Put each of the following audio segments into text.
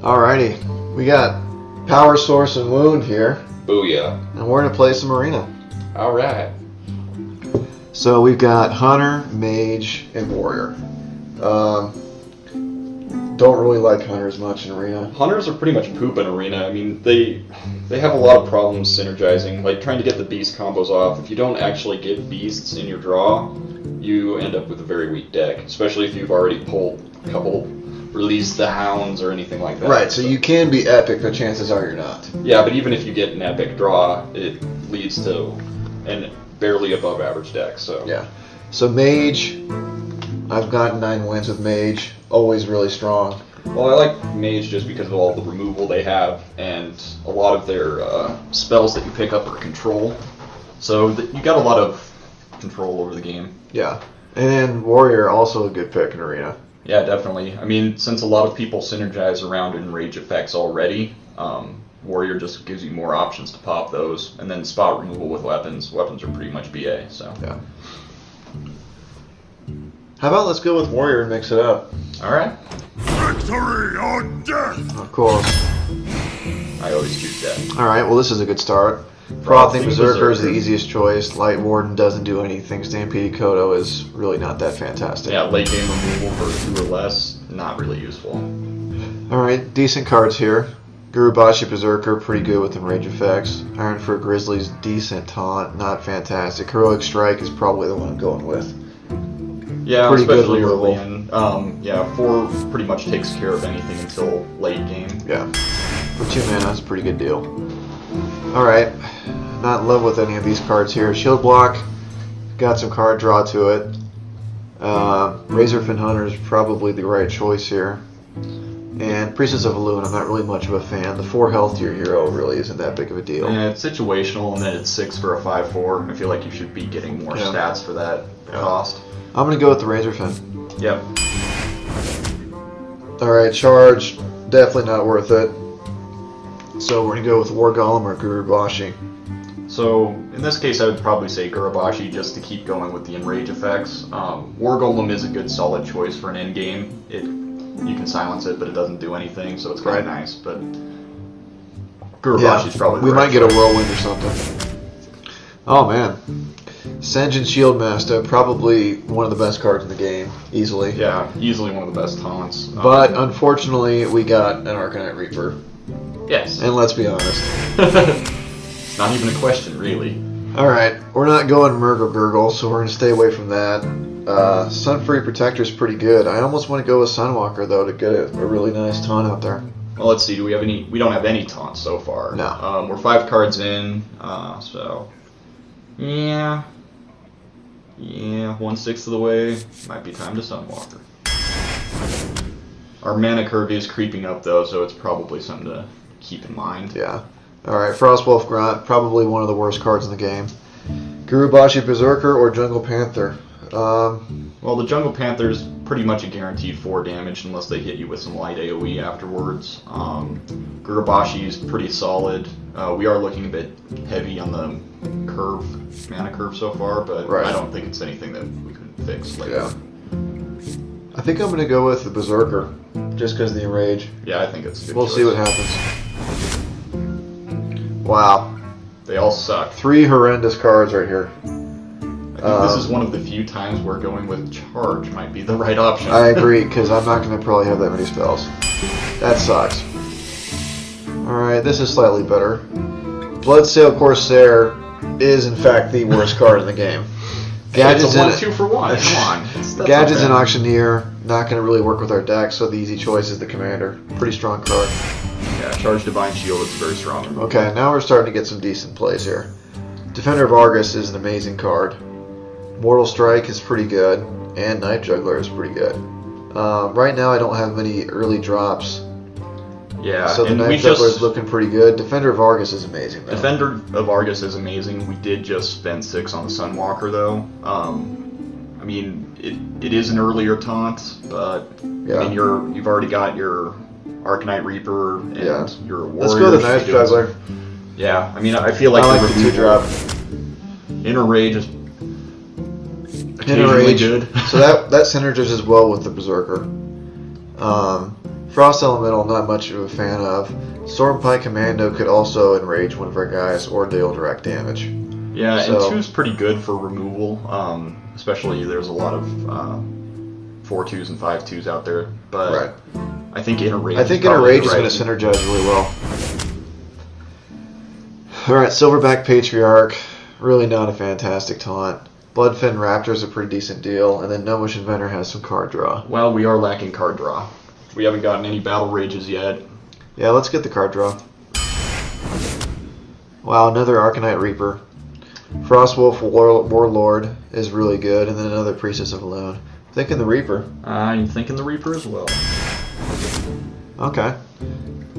Alrighty, we got Power Source and Wound here, Booyah. and we're going to play some Arena. Alright. So we've got Hunter, Mage, and Warrior. Don't really like Hunter as much in Arena. Hunters are pretty much poop in Arena. I mean, they have a lot of problems synergizing, like trying to get the beast combos off. If you don't actually get beasts in your draw, you end up with a very weak deck, especially if you've already pulled a couple, released the Hounds or anything like that. Right, so you can be epic, but chances are you're not. Yeah, but even if you get an epic draw, it leads to an barely above average deck, so. Yeah. So Mage, I've gotten 9 wins with Mage, always really strong. Well, I like Mage just because of all the removal they have, and a lot of their spells that you pick up are control. So you got a lot of control over the game. Yeah. And then Warrior, also a good pick in Arena. Yeah, definitely. I mean, since a lot of people synergize around enrage effects already, Warrior just gives you more options to pop those, and then spot removal with weapons. Weapons are pretty much BA, so. Yeah. How about let's go with Warrior and mix it up? Alright. Victory or death! Of course. I always choose that. Alright, well this is a good start. Frothing Berserker is the easiest choice. Light Warden doesn't do anything. Stampede Kodo is really not that fantastic. Yeah, late game removal for 2 or less, not really useful. Alright, decent cards here. Gurubashi Berserker, pretty good with enrage effects. Ironfur Grizzly's decent taunt, not fantastic. Heroic Strike is probably the one I'm going with. Yeah, Pretty good especially removal. early in. Yeah, 4 pretty much takes care of anything until late game. Yeah. For 2 mana, that's a pretty good deal. Alright, not in love with any of these cards here. Shield Block, got some card draw to it. Razorfin Hunter is probably the right choice here. And Priestess of Elune, I'm not really much of a fan. The 4 health to your hero really isn't that big of a deal. Yeah, it's situational, and then it's 6 for a 5/4. I feel like you should be getting more stats for that cost. I'm going to go with the Razorfin. Yep. Alright, Charge, definitely not worth it. So we're going to go with War Golem or Gurubashi. So, in this case, I would probably say Gurubashi just to keep going with the enrage effects. War Golem is a good solid choice for an endgame. You can silence it, but it doesn't do anything, so it's kind of nice. But Gurubashi's probably the we right might get a choice. Whirlwind or something. Oh man. Senjin Shieldmaster, probably one of the best cards in the game, easily. Yeah, easily one of the best taunts. But unfortunately, we got an Arcanite Reaper. Yes. And let's be honest. Not even a question, really. Alright, we're not going Murgle Gurgle, so we're going to stay away from that. Sunfury Protector is pretty good. I almost want to go with Sunwalker, though, to get a really nice taunt out there. Well, let's see. Do we have any? We don't have any taunts so far. No. We're 5 cards in, so yeah, 1/6 of the way. Might be time to Sunwalker. Our mana curve is creeping up, though, so it's probably something to keep in mind. Yeah. Alright, Frostwolf Grunt, probably one of the worst cards in the game. Gurubashi Berserker or Jungle Panther? Well, the Jungle Panther's pretty much a guaranteed 4 damage unless they hit you with some light AoE afterwards. Gurubashi's pretty solid. We are looking a bit heavy on the mana curve so far, but I don't think it's anything that we can fix later. Yeah. I think I'm going to go with the Berserker, just because of the enrage. Yeah, I think it's a good We'll choice. see what happens. Wow. They all suck. 3 horrendous cards right here. I think this is one of the few times where going with Charge might be the right option. I agree, because I'm not going to probably have that many spells. That sucks. Alright, this is slightly better. Bloodsail Corsair is, in fact, the worst card in the game. Gadget's a 1-2 for 1. Come on. That's Gadget's not an bad. Auctioneer. Not going to really work with our deck, so the easy choice is the Commander. Pretty strong card. Yeah, Charge Divine Shield is very strong. Okay, now we're starting to get some decent plays here. Defender of Argus is an amazing card. Mortal Strike is pretty good, and Night Juggler is pretty good. Right now I don't have many early drops, Yeah, so the and Night Juggler is looking pretty good. Defender of Argus is amazing, though. Defender of Argus is amazing. We did just spend 6 on the Sunwalker, though. I mean, it is an earlier taunt, but I mean, you've already got your Arcanite Reaper and your Warrior. Let's go with the Night Juggler. Yeah, I mean, I feel like I like the 2-drop. Inner Rage is Inner occasionally Rage. good. So that synergizes well with the Berserker. Frost Elemental, not much of a fan of. Stormpike Commando could also enrage one of our guys or deal direct damage. Yeah, So- and 2's pretty good for removal, especially there's a lot of 4-2s and 5-2s out there. But Right. I think Enrage. I think probably Enrage is the going to right- synergize really well. Alright, Silverback Patriarch, really not a fantastic taunt. Bloodfin Raptor is a pretty decent deal, and then Gnomish Inventor has some card draw. Well, we are lacking card draw. We haven't gotten any Battle Rages yet. Yeah, let's get the card draw. Wow, another Arcanite Reaper. Frostwolf Warlord is really good, and then another Priestess of Alone. Thinking the Reaper. I'm thinking the Reaper as well. Okay.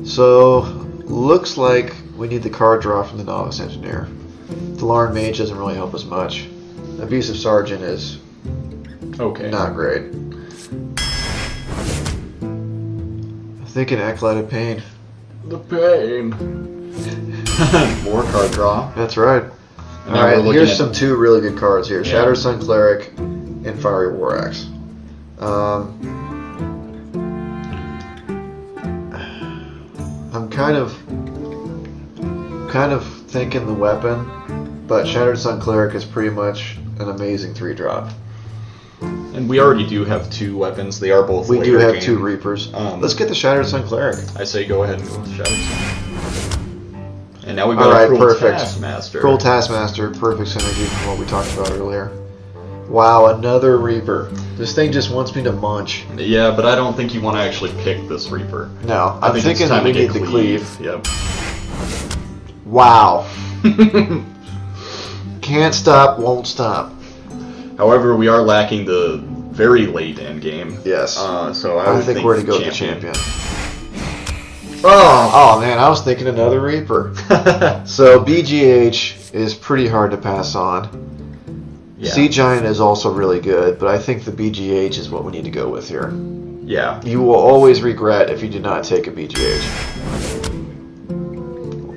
So, looks like we need the card draw from the Novice Engineer. The Larn Mage doesn't really help us much. Abusive Sergeant is Okay. not great. Thinking Acolyte of Pain. The pain. More card draw. That's right. And now Alright, we're looking here's at- some 2 really good cards here. Yeah. Shattered Sun Cleric and Fiery War Axe. I'm kind of thinking the weapon, but Shattered Sun Cleric is pretty much an amazing 3-drop. And we already do have 2 weapons. They are both We do later have game. 2 Reapers. Um, Let's get the Shattered Sun Cleric. I say go ahead and go with Shattered Sun. And now we've got Alright, a Cruel perfect. Taskmaster. Cruel Taskmaster, perfect synergy from what we talked about earlier. Wow, another Reaper. This thing just wants me to munch. Yeah, but I don't think you want to actually pick this Reaper. No, I I'm think thinking it's time we to need get the cleave. Yep. Wow. Can't stop, won't stop. However, we are lacking the very late end game. Yes. So I would think we're to go with the champion. Oh. Oh man, I was thinking another Reaper. So BGH is pretty hard to pass on. Yeah. Sea Giant is also really good, but I think the BGH is what we need to go with here. Yeah. You will always regret if you do not take a BGH.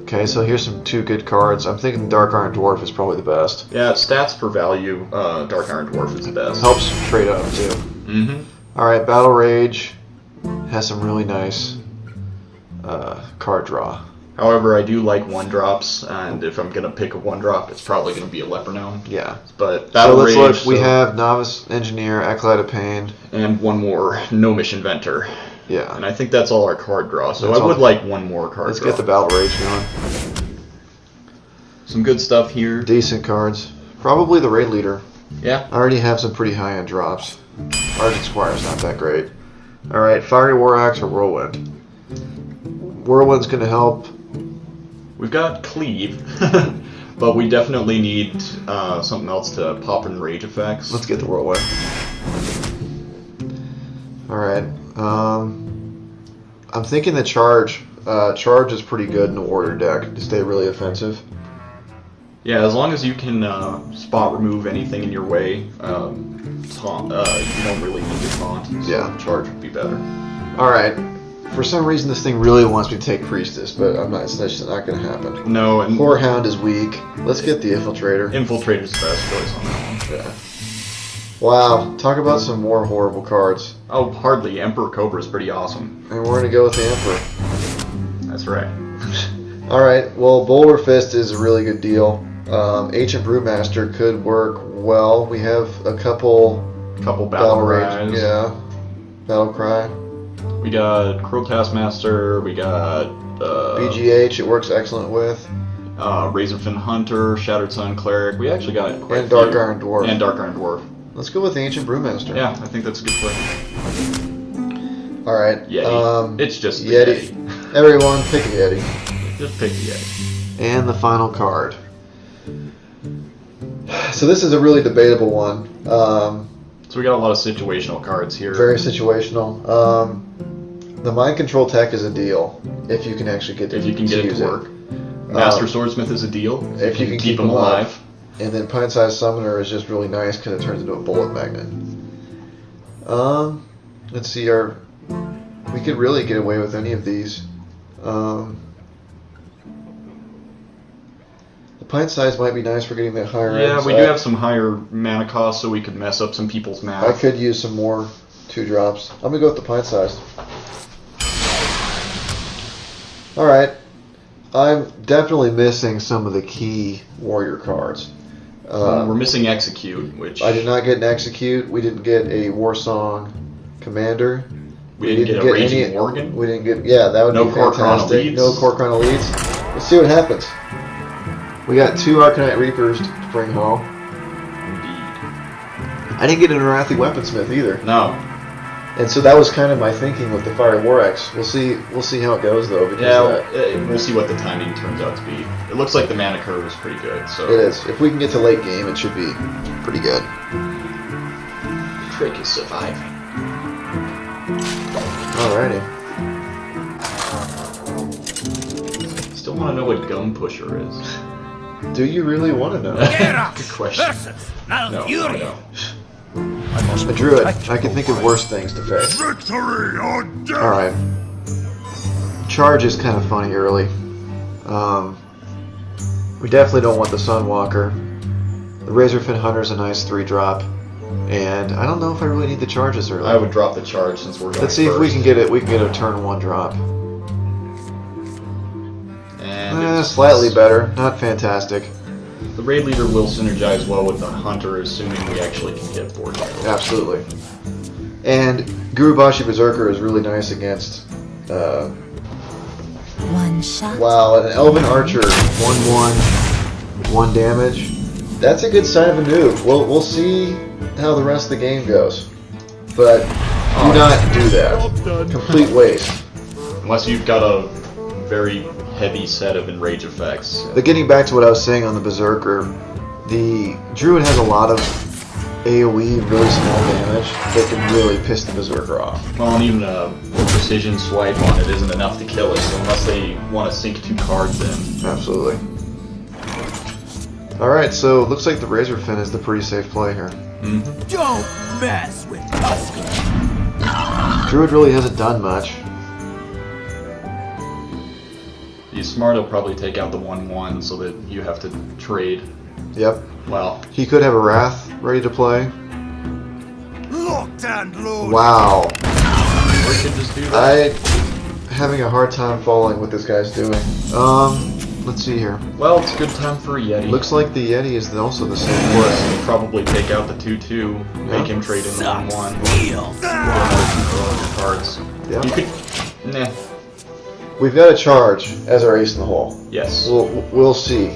Okay, so here's some 2 good cards. I'm thinking Dark Iron Dwarf is probably the best. Yeah. Stats per value. Dark Iron Dwarf is the best. Helps trade up too. Mm-hmm. Alright, Battle Rage has some really nice card draw. However, I do like 1-drops, and if I'm gonna pick a 1-drop, it's probably gonna be a Leper Gnome. Yeah. But So Battle let's Rage, look. We have Novice Engineer, Acolyte of Pain. and one more Gnomish Inventor. Yeah. And I think that's all our card draw. So That's I would all. like one more card Let's draw. get the Battle Rage going. Some good stuff here. Decent cards. Probably the Raid Leader. Yeah. I already have some pretty high-end drops. Argent Squire's not that great. Alright, Fiery War Axe or Whirlwind? Whirlwind's going to help. We've got Cleave, but we definitely need something else to pop in rage effects. Let's get the Whirlwind. Alright. I'm thinking the Charge. Charge is pretty good in the Warrior deck to stay really offensive. Yeah, as long as you can spot remove anything in your way, you don't really need to taunt. So Yeah. Charge would be better. Alright. For some reason, this thing really wants me to take Priestess, but it's just not going to happen. No, and Whorehound is weak. Let's get the Infiltrator. Infiltrator's the best choice on that one. Yeah. Wow, talk about some more horrible cards. Oh, hardly. Emperor Cobra is pretty awesome. And we're going to go with the Emperor. That's right. Alright, well, Boulder Fist is a really good deal. Ancient Brewmaster could work well. We have a couple Couple battle Rage. cries. Yeah. Battle Cry. We got Cruel Taskmaster. We got BGH, it works excellent with. Razorfin Hunter, Shattered Sun Cleric. We actually got quite And a Dark few. Iron Dwarf. And Dark Iron Dwarf. Let's go with the Ancient Brewmaster. Yeah, I think that's a good play. Alright. Yeti. It's just the Yeti. Everyone, pick a Yeti. Just pick the Yeti. And the final card. So this is a really debatable one. So we got a lot of situational cards here. Very situational. The Mind Control Tech is a deal if you can actually get if you can get it use to work. Master Swordsmith is a deal. If you can keep him him alive. And then Pint-Sized Summoner is just really nice because it turns into a bullet magnet. Let's see, we could really get away with any of these. The Pint Size might be nice for getting that higher end. Yeah, we so do have some higher mana costs, so we could mess up some people's math. I could use some more 2-drops. I'm going to go with the Pint Size. Alright. I'm definitely missing some of the key warrior cards. We're missing Execute, which... I did not get an Execute. We didn't get a Warsong Commander. We didn't get a Raging Worgen. We didn't get... Yeah, that would be fantastic. No Kor'kron Elites. Let's see what happens. We got 2 Arcanite Reapers to bring home. Indeed. I didn't get an Arathi Weaponsmith either. No. And so that was kind of my thinking with the Fire War X. We'll see how it goes though. Because we'll see what the timing turns out to be. It looks like the mana curve is pretty good. So it is. If we can get to late game, it should be pretty good. Trick is surviving. Alrighty. Still want to know what Gum Pusher is. Do you really want to know? Good question. No. A druid. I can think of worse things to face. Victory or death! Alright. Charge is kind of funny early. We definitely don't want the Sunwalker. The Razorfin Hunter's a nice 3-drop. And I don't know if I really need the charges early. I would drop the charge since we're going Let's see if we can get it. We can get a turn 1 drop. And slightly better. Not fantastic. The Raid Leader will synergize well with the Hunter, assuming we actually can get 4 damage. Absolutely. And Gurubashi Berserker is really nice against... One shot. Wow, an Elven Archer, 1/1, 1 damage. That's a good sign of a noob. We'll see how the rest of the game goes. But do not do that. Complete waste. Unless you've got a very heavy set of enrage effects. But getting back to what I was saying on the Berserker, the Druid has a lot of AoE, really small damage that can really piss the Berserker off. Well, and even a precision swipe on it isn't enough to kill it, so unless they want to sink 2 cards in. Absolutely. Alright, so it looks like the Razorfin is the pretty safe play here. Mm-hmm. Don't mess with us! Druid really hasn't done much. He's smart, he'll probably take out the 1/1 so that you have to trade. Yep. Well, He could have a Wrath ready to play. Locked and loaded! Wow. or he could just do that. I'm having a hard time following what this guy's doing. Let's see here. Well, it's a good time for a Yeti. Looks like the Yeti is also the same play. He'll probably take out the 2/2, make him trade in the 1/1. Cards. Yeah. You could. Nah. We've got a charge as our ace in the hole. Yes. We'll see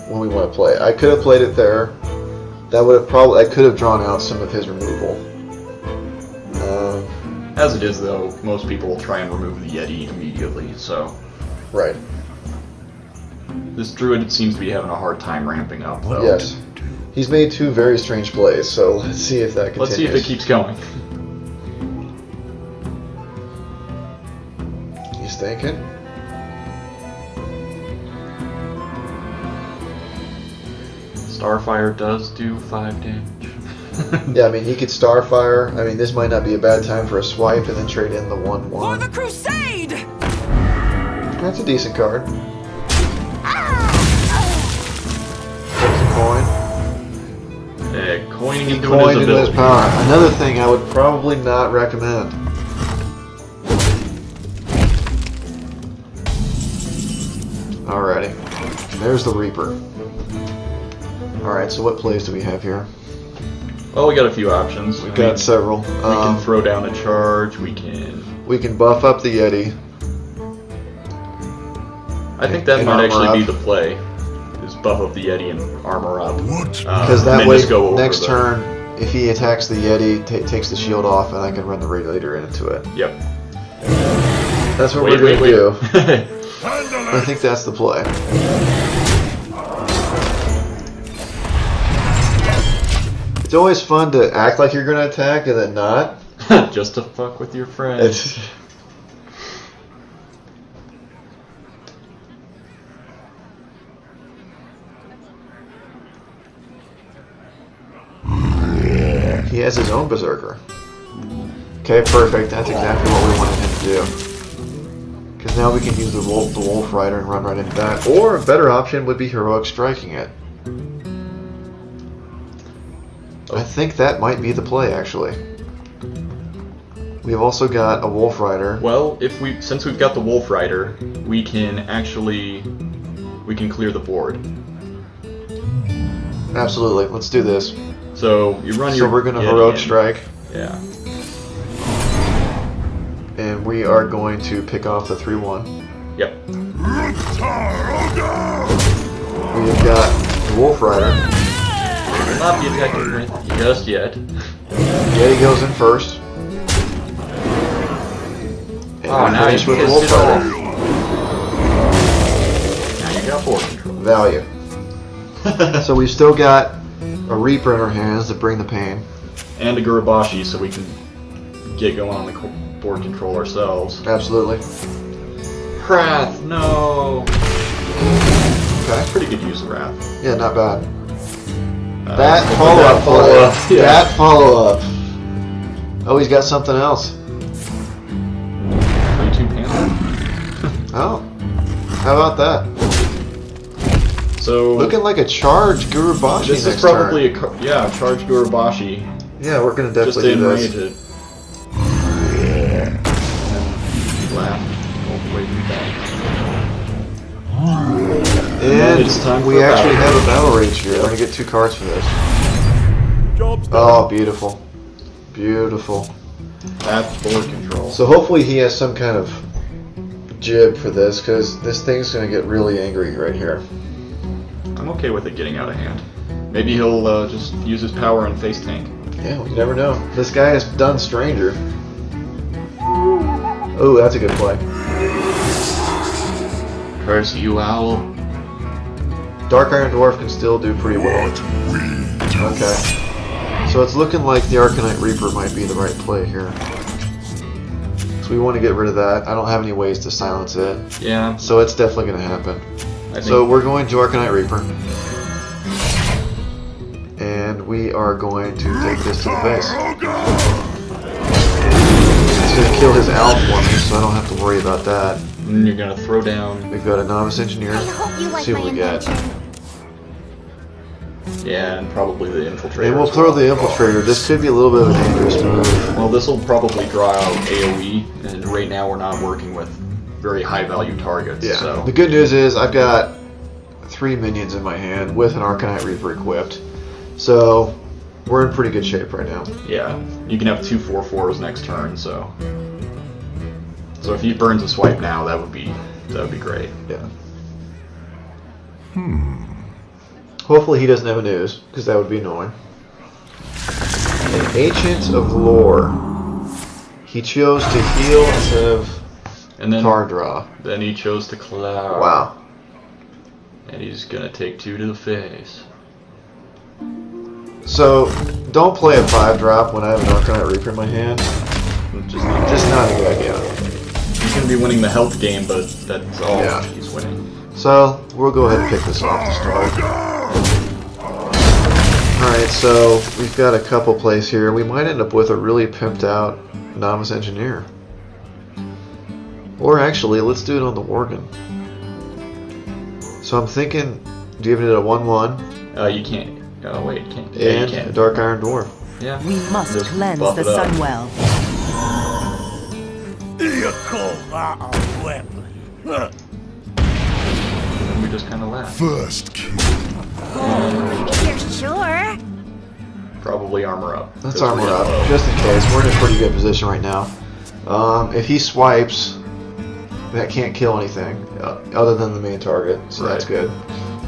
when we want to play. I could have played it there. That would have probably. I could have drawn out some of his removal. As it is, though, most people will try and remove the Yeti immediately. So Right. this Druid seems to be having a hard time ramping up, though. Yes. He's made 2 very strange plays, so let's see if that continues. Let's see if it keeps going. He's thinking. Starfire does do 5 damage. Yeah, I mean, he could Starfire. I mean, this might not be a bad time for a swipe and then trade in the 1/1. For the crusade! That's a decent card. Takes a coin. Coining He into coined his into his ability. power. Another thing I would probably not recommend. Alrighty. There's the Reaper. Alright, so what plays do we have here? Well, we got a few options. We've got several. We can throw down a charge. We can buff up the Yeti. I think that And might actually armor be up. the play. Is buff up the Yeti and armor up. What? Because and that then way, just go over next the- turn, if he attacks the Yeti, takes the shield off, and I can run the Radiator into it. Yep. That's what we're going to do. Handle I it! think that's the play. It's always fun to act like you're going to attack and then not. Just to fuck with your friends. It's, he has his own Berserker. Okay, perfect. That's exactly what we wanted him to do. Because now we can use the Wolf Rider and run right into that. Or a better option would be Heroic Striking it. I think that might be the play, actually. We've also got a Wolf Rider. Well, since we've got the Wolf Rider, we can clear the board. Absolutely. Let's do this. So you run your. So we're gonna Yeti heroic in. strike, Yeah. and we are going to pick off the 3/1. Yep. We have got the Wolf Rider. Will not be attacking with just yet. Yeti goes in first. And Oh, we now finish you with the pissed Wolf it Rider. Now you got board control. Value. So we've still got a Reaper in our hands to bring the pain. And a Gurabashi, so we can get going on the board control ourselves. Absolutely. Wrath, no. Okay. Pretty good use of Wrath. Yeah, not bad. Uh, That but follow-up. follow-up, yeah. That follow-up. Oh, he's got something else. 22 Panther. Oh. How about that? So Looking like a charge Gurubashi this next is probably turn. a charge Gurabashi. Yeah, we're gonna Just to definitely do enrage this. it. And laugh. All the way back. And It's time we for actually battle. have a battle rage here. We're gonna get 2 cards for this. Job's done. Oh, beautiful. Beautiful. That's board control. So hopefully he has some kind of jib for this, because this thing's gonna get really angry right here. I'm okay with it getting out of hand. Maybe he'll just use his power and face tank. Yeah, we never know. This guy has done Stranger. Oh, that's a good play. Curse you, owl. Dark Iron Dwarf can still do pretty well. Okay. So it's looking like the Arcanite Reaper might be the right play here. So we want to get rid of that. I don't have any ways to silence it. Yeah. So it's definitely going to happen. I think So we're going to Arcanite Reaper. And we are going to take this to the face. It's going to kill his owl for me, so I don't have to worry about that. and you're gonna throw down. We've got a Novice Engineer. I hope you like See my what we got. invention. Yeah, and probably the infiltrator. And we'll as throw well. the Infiltrator. This could be a little bit of a dangerous move. Well, this will probably draw out AoE, and right now we're not working with very high value targets. Yeah. So The good news is I've got 3 minions in my hand with an Arcanite Reaper equipped. So we're in pretty good shape right now. yeah, you can have 2 4/4s next turn. So if he burns a swipe now, that would be great. Yeah. Hopefully he doesn't have a news, because that would be annoying. An Ancient of Lore. He chose to heal instead of And then card draw. then he chose to cloud. Wow. And he's gonna take 2 to the face. So don't play a 5-drop when I have an Arcanite Reaper in my hand. Just not, Just not a good idea. he's gonna be winning the health game, but that's all Yeah. he's winning. So we'll go ahead and pick this off to start. Alright, so we've got a couple plays here. We might end up with a really pimped out Novice Engineer. Or actually, let's do it on the Worgen. So I'm thinking, do you have it at a 1/1 You can't. Oh wait, you can't. Yeah, and you a can. Dark Iron Dwarf? We Yeah. must Just cleanse buff the it up. Sunwell. You call that a weapon? Huh. And we just kind of laugh. First kill. If you're sure. Probably armor up. Let's 'cause armor we're up, low. just in case. We're in a pretty good position right now. If he swipes, that can't kill anything other than the main target, so that's Right. good.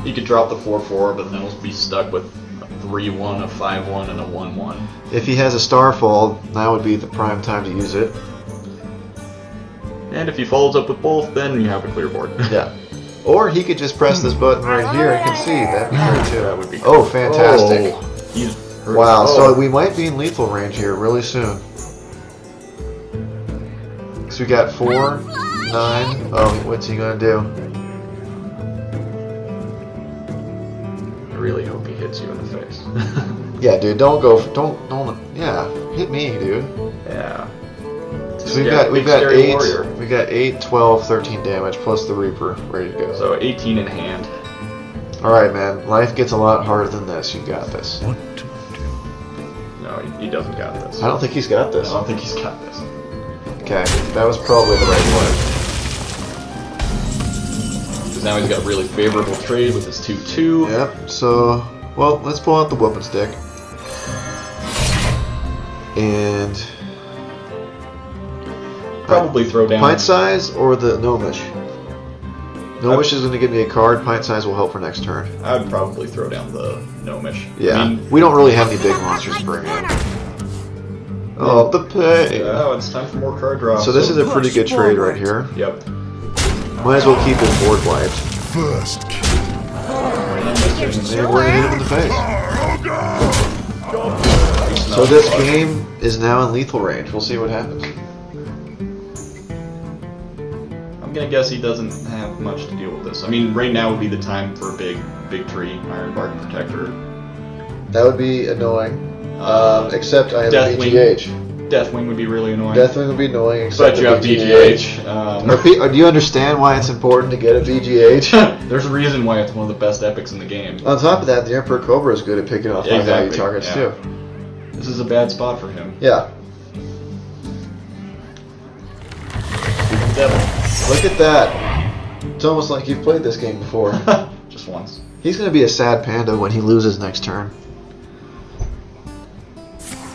You could drop the 4/4, but then we'll be stuck with a 3/1, a 5/1, and a 1/1. If he has a Starfall, now would be the prime time to use it. And if he follows up with both, then you have a clear board. Yeah. Or he could just press this button right here and concede. That'd be great too. That would be Oh, fantastic. Oh, he's hurt. Wow, Oh. so we might be in lethal range here really soon. So we got 4, 9. Oh, what's he gonna do? I really hope he hits you in the face. Yeah, dude, don't. Yeah, hit me, dude. Yeah. So we've Yeah, got big scary 8. warrior. We got 8, 12, 13 damage plus the Reaper ready to go. So 18 in hand. All right, man. Life gets a lot harder than this. You got this. No, he doesn't got this. I don't think he's got I this. don't think he's got this. Okay, that was probably the right play. Because now he's got a really favorable trade with his 2/2. Yep, so, well, let's pull out the whooping stick. And... Probably throw down. Pint size or the Gnomish? Gnomish is going to give me a card. Pint size will help for next turn. I would probably throw down the Gnomish. Yeah, I mean, we don't really have any big monsters to bring in. Oh, the pay! oh, it's time for more card draws. So this is a pretty good trade right here. Yep. Might as well keep his board wiped. First kill. And we're going to hit him in the face. So this game is now in lethal range. We'll see what happens. I'm gonna guess he doesn't have much to deal with this. I mean, right now would be the time for a big tree, Iron Bark Protector. That would be annoying. Except I have a Deathwing. BGH. Deathwing would be really annoying. Deathwing would be annoying, except But you a have BGH. Do you understand why it's important to get a BGH? There's a reason why it's one of the best epics in the game. On top of that, the Emperor Cobra is good at picking off high value Exactly, targets yeah. too. This is a bad spot for him. Yeah. Devil. Look at that. It's almost like you've played this game before. Just once. He's going to be a sad panda when he loses next turn.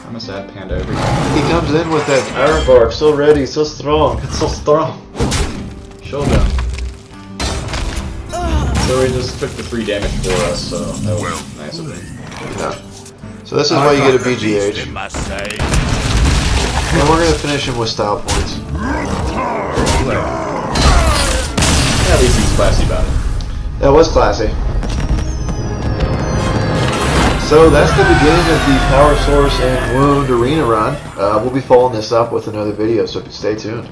I'm a sad panda every time. He comes in with that Iron Bark, so ready, so strong. It's so strong. Shogun. So he just took the 3 damage for us, so that was nice of him. Yeah. So this is why you get a BGH. In my say. And we're going to finish him with style points. At least he's classy about it. That was classy. So that's the beginning of the Power Source and Wound Arena run. We'll be following this up with another video, so stay tuned.